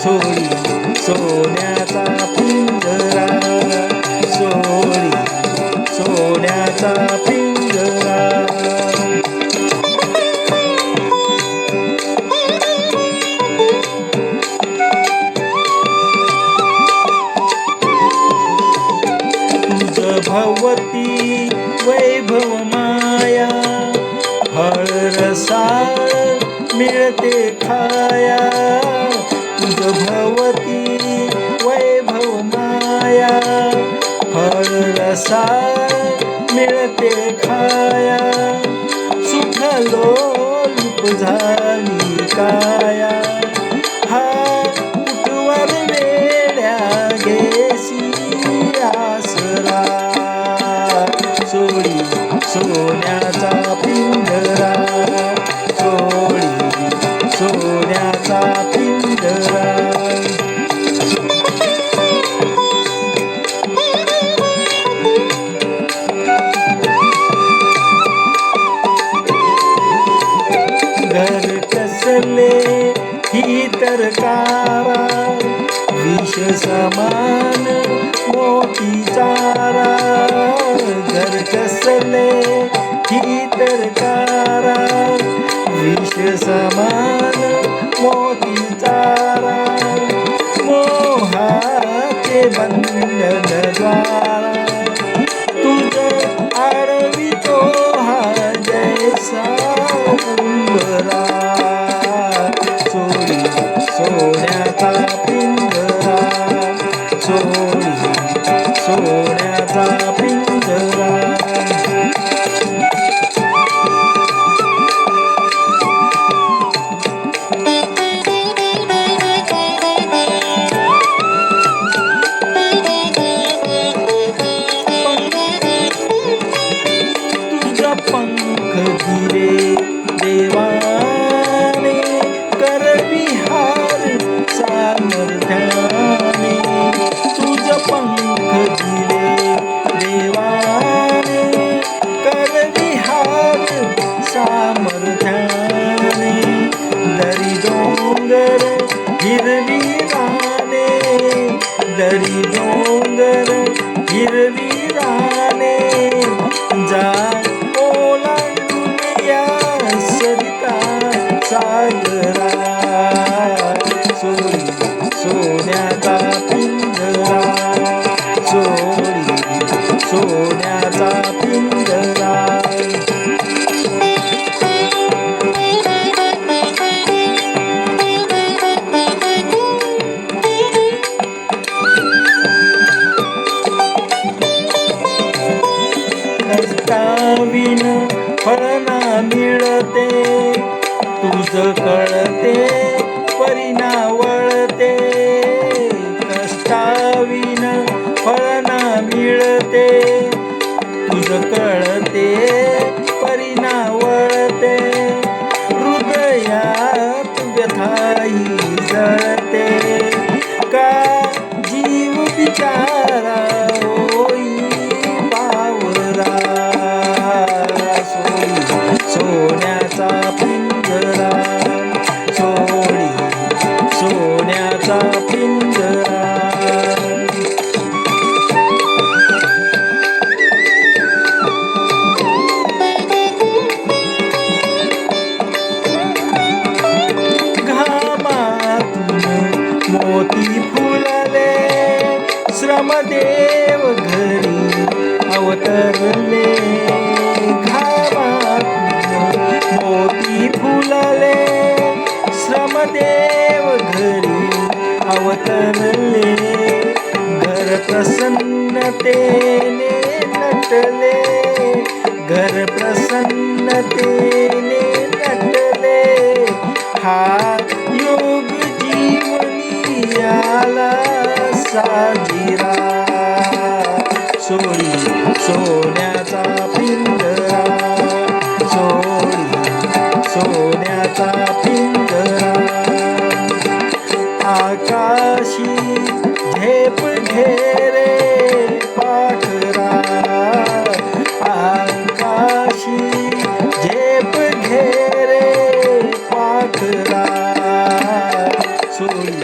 सोडी सोन्याचा पिंजरा, सोडी सोन्याचा पिंजरा. तुझ भवती वैभव माया, फळ रसाळ मिळते खाया. तुझ भवती वैभव माया, फळ रसाळ मिळते खाया. सुख लोलुप झाली काया, हा कुटवर वेड्या घेसी आसरा. सोडी सोन्याचा पिंजरा, सोडी सोन्याचा पिंजरा. घर कसले ही तरकारा, विष समान मोती चारा. घर कसले ही तरकारा, विष समान मोती चारा. मोहाचे बंधन द्वारा, तुझ आडवितो हा जैसा उंबरा. सोडी सोन्याचा पिंजरा, सोडी सोन्याचा पिंजरा. तुझा पंख गिरे देवाने, कर विहार सामर्थ्याने. तुझ पंख गिरे देवाने, कर विहार सामर्थ्याने. दरी डोंगर हिरवी राने, दरी डोंगर हिरवी राने. जा ओलांडून या सरिता सागरा. सोडी सोन्याचा पिंजरा, सोडी सोन्याचा पिंजरा. कष्टाविन फळ ना मिळते, तुझ कळते परिणा वळते. कष्टाविन फळ ना मिळते, तुझ कळते परिणा वळते. हृदयात व्यथाही जळते, का जीव बिचारा होई बावरा. सोन्याचा पिंजरा, सोडी सोन्याचा पिंजरा. घामातून मोती फुलले, श्रमदेव घरी अवतरले. मोती फुलले, श्रमदेव घरी अवतरले. घर प्रसन्नतेने नटले, घर प्रसन्नतेने नटले. हा योग जीवनी आला साजिरा. सोडी सोन्याचा पिंजरा, सोडी सोन्याचा पिंजरा. आकाशी झेप घेरे पाखरा, आकाशी झेप घेरे पाखरा. सोडी